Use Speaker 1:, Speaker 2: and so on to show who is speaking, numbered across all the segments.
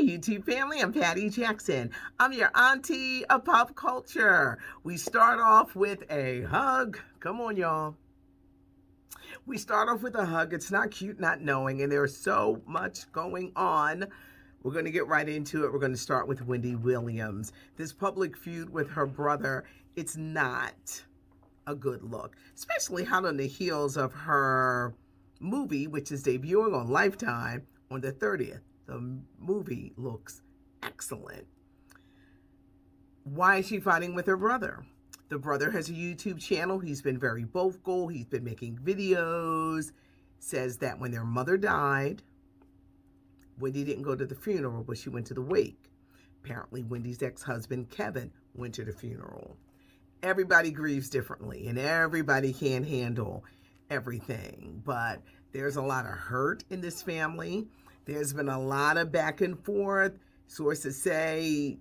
Speaker 1: YouTube family. I'm Patty Jackson. I'm your auntie of pop culture. We start off with a hug. Come on, y'all. We start off with a hug. It's not cute not knowing, and there's so much going on. We're going to get right into it. We're going to start with Wendy Williams. This public feud with her brother, it's not a good look, especially hot on the heels of her movie, which is debuting on Lifetime on the 30th. The movie looks excellent. Why is she fighting with her brother? The brother has a YouTube channel. He's been very vocal. He's been making videos. Says that when their mother died, Wendy didn't go to the funeral, but she went to the wake. Apparently, Wendy's ex-husband, Kevin, went to the funeral. Everybody grieves differently, and everybody can't handle everything. But there's a lot of hurt in this family. There's been a lot of back and forth. Sources say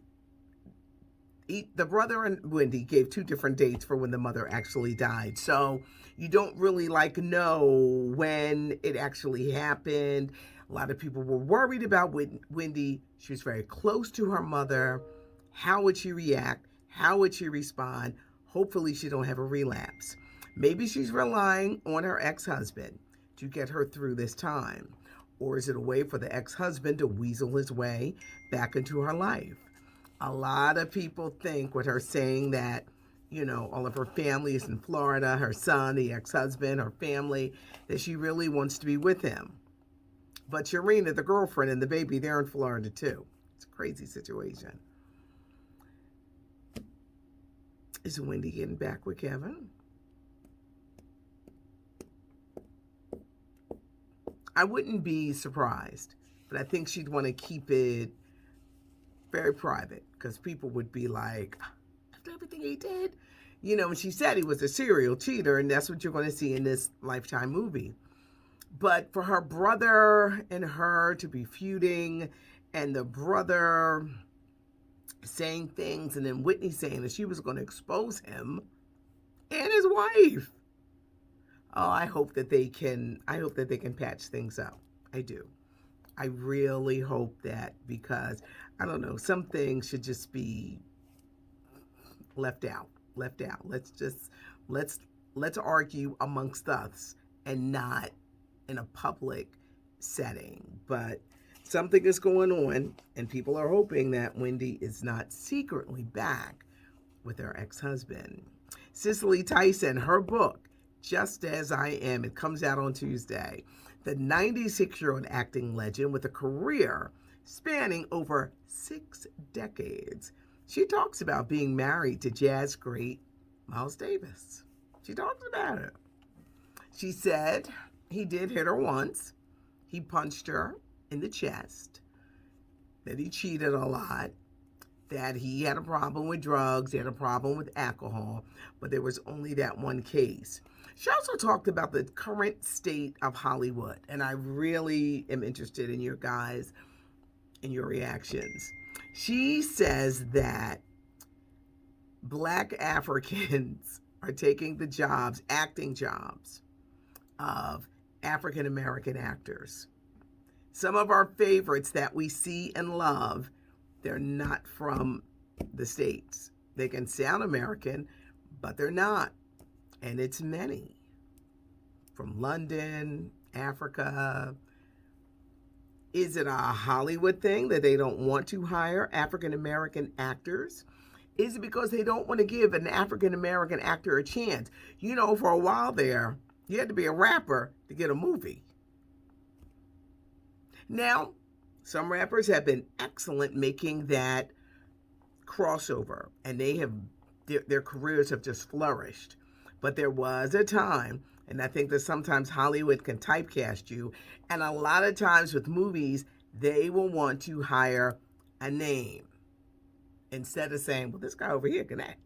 Speaker 1: the brother and Wendy gave two different dates for when the mother actually died. So you don't really know when it actually happened. A lot of people were worried about Wendy. She was very close to her mother. How would she react? How would she respond? Hopefully she don't have a relapse. Maybe she's relying on her ex-husband to get her through this time. Or is it a way for the ex-husband to weasel his way back into her life? A lot of people think with her saying that, all of her family is in Florida, her son, the ex-husband, her family, that she really wants to be with him. But Sharina, the girlfriend, and the baby, they're in Florida too. It's a crazy situation. Is Wendy getting back with Kevin? I wouldn't be surprised, but I think she'd want to keep it very private because people would be like, after everything he did, and she said he was a serial cheater, and that's what you're going to see in this Lifetime movie. But for her brother and her to be feuding, and the brother saying things, and then Whitney saying that she was going to expose him and his wife. Oh, I hope that they can patch things up. I do. I really hope that, because I don't know, some things should just be left out. Let's argue amongst us and not in a public setting. But something is going on, and people are hoping that Wendy is not secretly back with her ex-husband. Cicely Tyson, her book, Just As I Am, it comes out on Tuesday. The 96-year-old acting legend with a career spanning over 6 decades. She talks about being married to jazz great Miles Davis. She talks about it. She said he did hit her once. He punched her in the chest. That he cheated a lot. That he had a problem with drugs. He had a problem with alcohol. But there was only that one case. She also talked about the current state of Hollywood, and I really am interested in your guys and your reactions. She says that Black Africans are taking the jobs, acting jobs, of African American actors. Some of our favorites that we see and love, they're not from the States. They can sound American, but they're not. And it's many. From London, Africa. Is it a Hollywood thing that they don't want to hire African American actors? Is it because they don't want to give an African American actor a chance? For a while there, you had to be a rapper to get a movie. Now, some rappers have been excellent making that crossover, and their careers have just flourished. But there was a time, and I think that sometimes Hollywood can typecast you, and a lot of times with movies, they will want to hire a name. Instead of saying, well, this guy over here can act.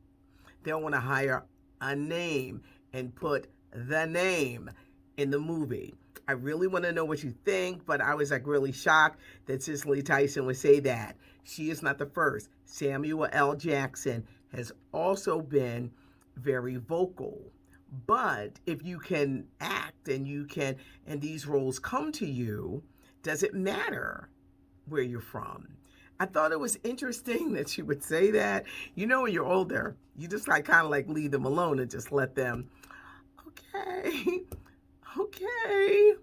Speaker 1: They'll want to hire a name and put the name in the movie. I really want to know what you think, but I was really shocked that Cicely Tyson would say that. She is not the first. Samuel L. Jackson has also been very vocal. But if you can act and these roles come to you, does it matter where you're from. I thought it was interesting that she would say that. You know, when you're older, you just like kind of like leave them alone and just let them, okay, okay.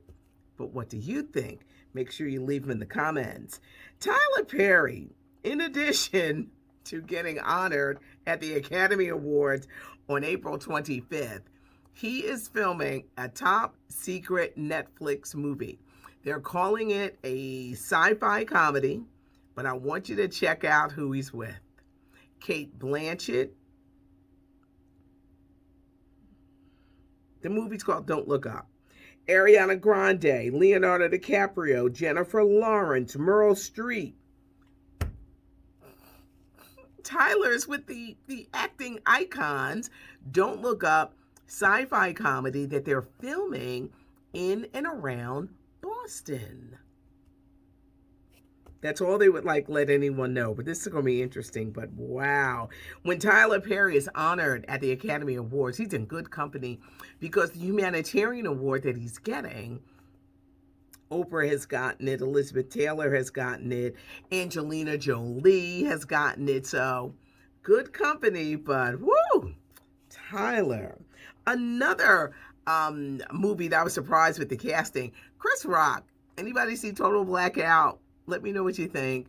Speaker 1: But what do you think? Make sure you leave them in the comments. Tyler Perry, in addition to getting honored at the Academy Awards on April 25th, he is filming a top secret Netflix movie. They're calling it a sci-fi comedy, but I want you to check out who he's with. Kate Blanchett. The movie's called Don't Look Up. Ariana Grande, Leonardo DiCaprio, Jennifer Lawrence, Meryl Streep. Tyler's with the acting icons. Don't Look Up, sci-fi comedy that they're filming in and around Boston. That's all they would like let anyone know. But this is going to be interesting. But wow. When Tyler Perry is honored at the Academy Awards, he's in good company because the humanitarian award that he's getting, Oprah has gotten it, Elizabeth Taylor has gotten it, Angelina Jolie has gotten it. So good company, but woo, Tyler. Another movie that I was surprised with the casting, Chris Rock. Anybody see Total Blackout? Let me know what you think.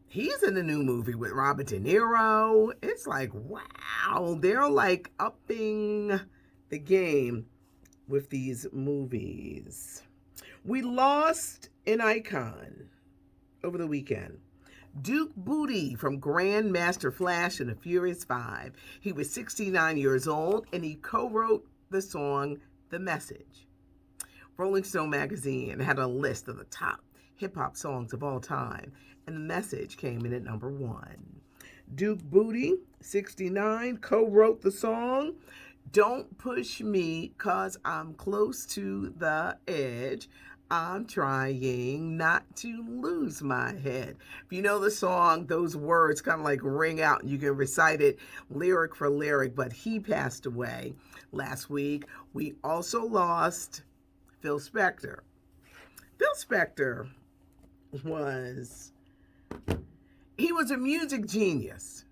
Speaker 1: He's in the new movie with Robert De Niro. It's like, wow, they're like upping the game with these movies. We lost an icon over the weekend. Duke Booty from Grandmaster Flash and the Furious 5. He was 69 years old and he co-wrote the song The Message. Rolling Stone magazine had a list of the top hip-hop songs of all time, and The Message came in at number 1. Duke Booty, 69, co-wrote the song. Don't push me, 'cause I'm close to the edge. I'm trying not to lose my head. If you know the song, those words kind of like ring out and you can recite it lyric for lyric, but he passed away last week. We also lost Phil Spector. Phil Spector he was a music genius,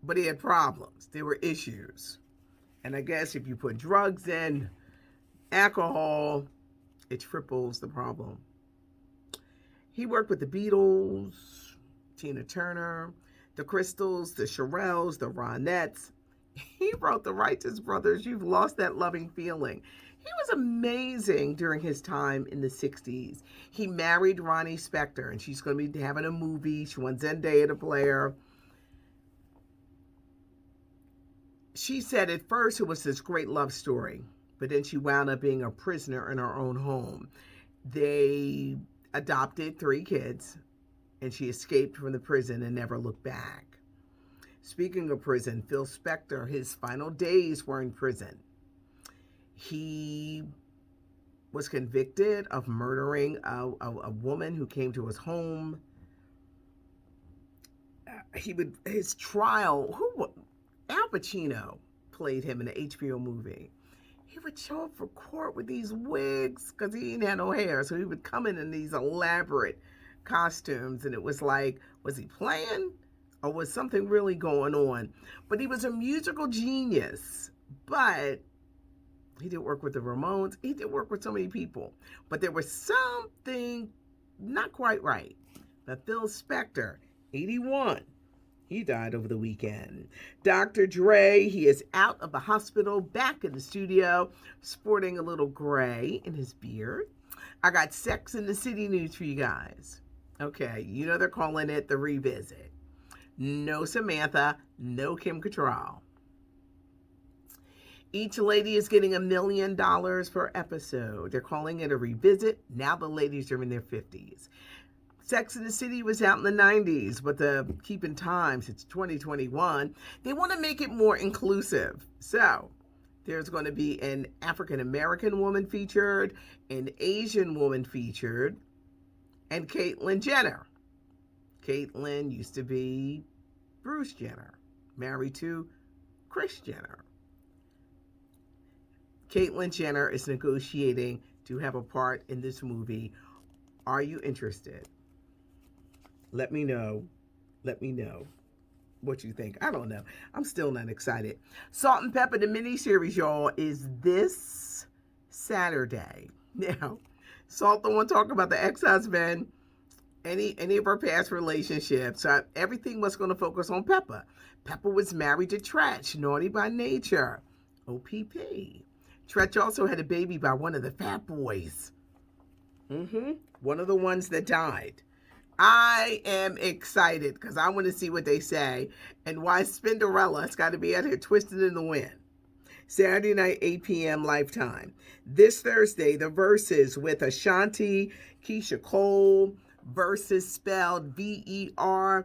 Speaker 1: but he had problems. There were issues. And I guess if you put drugs in, alcohol, it triples the problem. He worked with the Beatles, Tina Turner, the Crystals, the Shirelles, the Ronettes. He wrote the Righteous Brothers, You've Lost That Loving Feeling. He was amazing during his time in the 60s. He married Ronnie Spector, and she's going to be having a movie. She wants Zendaya to play her. She said at first it was this great love story, but then she wound up being a prisoner in her own home. They adopted 3 kids, and she escaped from the prison and never looked back. Speaking of prison, Phil Spector, his final days were in prison. He was convicted of murdering a woman who came to his home. His trial, Al Pacino played him in an HBO movie. He would show up for court with these wigs because he didn't have no hair. So he would come in these elaborate costumes, and it was like, was he playing or was something really going on? But he was a musical genius, but he did work with the Ramones. He did work with so many people, but there was something not quite right. But Phil Spector, 81, he died over the weekend. Dr. Dre, he is out of the hospital, back in the studio, sporting a little gray in his beard. I got Sex and the City news for you guys. Okay, you know they're calling it the revisit. No Samantha, no Kim Cattrall. Each lady is getting $1 million per episode. They're calling it a revisit. Now the ladies are in their 50s. Sex and the City was out in the 90s, but the keeping times, it's 2021. They want to make it more inclusive. So there's going to be an African-American woman featured, an Asian woman featured, and Caitlyn Jenner. Caitlyn used to be Bruce Jenner, married to Kris Jenner. Caitlyn Jenner is negotiating to have a part in this movie. Are you interested? Let me know. Let me know what you think. I don't know. I'm still not excited. Salt and Pepper, the miniseries, y'all, is this Saturday. Now, Salt don't want to talk about the ex-husband, any of her past relationships. Everything was going to focus on Pepper. Pepper was married to Tretch, naughty by nature. OPP. Tretch also had a baby by one of the Fat Boys. One of the ones that died. I am excited because I want to see what they say and why Spinderella's got to be out here twisted in the wind. Saturday night, 8 p.m. Lifetime. This Thursday, the Verses with Ashanti, Keisha Cole, Verses spelled Verzuz.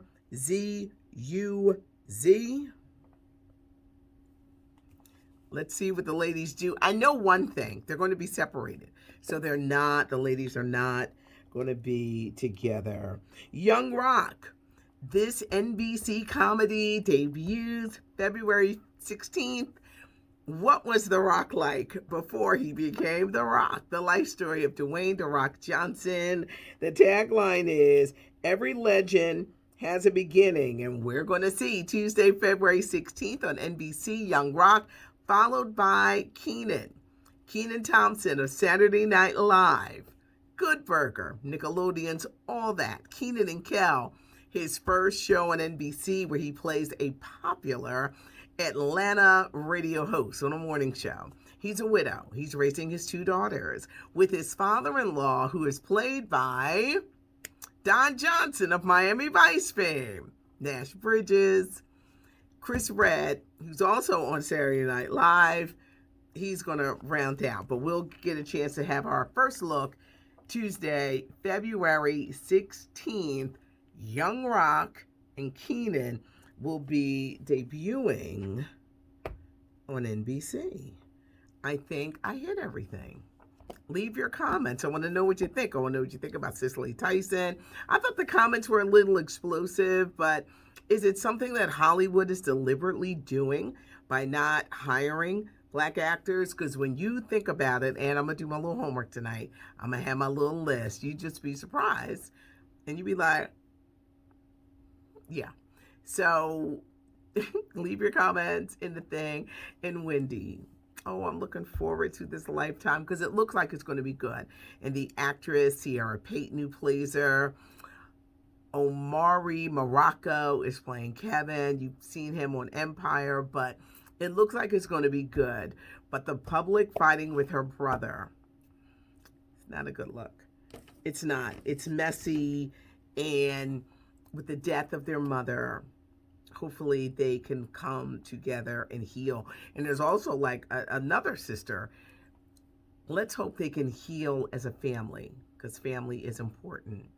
Speaker 1: Let's see what the ladies do. I know one thing. They're going to be separated. So the ladies are not going to be together. Young Rock. This NBC comedy debuts February 16th. What was The Rock like before he became The Rock? The life story of Dwayne The Rock Johnson. The tagline is, every legend has a beginning, and we're going to see Tuesday, February 16th on NBC, Young Rock, followed by Kenan Thompson of Saturday Night Live, Good Burger, Nickelodeon's All That, Kenan and Kel, his first show on NBC where he plays a popular Atlanta radio host on a morning show. He's a widow. He's raising his two daughters with his father-in-law, who is played by Don Johnson of Miami Vice fame, Nash Bridges, Chris Redd, who's also on Saturday Night Live. He's going to round out, but we'll get a chance to have our first look Tuesday, February 16th. Young Rock and Kenan will be debuting on NBC. I think I hit everything. Leave your comments. I want to know what you think. I want to know what you think about Cicely Tyson. I thought the comments were a little explosive, but is it something that Hollywood is deliberately doing by not hiring Black actors? Because when you think about it, and I'm going to do my little homework tonight, I'm going to have my little list. You just be surprised. And you be like, yeah. So leave your comments in the thing. And Wendy, oh, I'm looking forward to this Lifetime because it looks like it's going to be good. And the actress, Ciara Payton, who plays her, Omari Morocco is playing Kevin. You've seen him on Empire, but it looks like it's going to be good. But the public fighting with her brother, it's not a good look. It's not. It's messy. And with the death of their mother, hopefully they can come together and heal. And there's also like another sister. Let's hope they can heal as a family because family is important.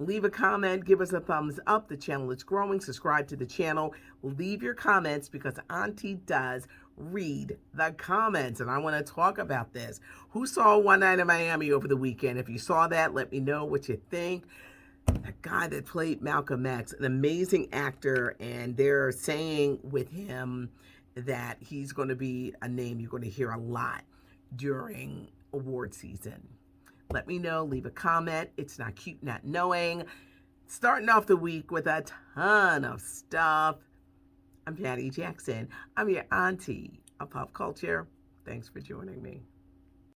Speaker 1: Leave a comment, give us a thumbs up. The channel is growing. Subscribe to the channel. Leave your comments because Auntie does read the comments. And I want to talk about this. Who saw One Night in Miami over the weekend? If you saw that, let me know what you think. The guy that played Malcolm X, an amazing actor, and they're saying with him that he's going to be a name you're going to hear a lot during award season. Let me know. Leave a comment. It's not cute not knowing. Starting off the week with a ton of stuff. I'm Patty Jackson. I'm your auntie of pop culture. Thanks for joining me.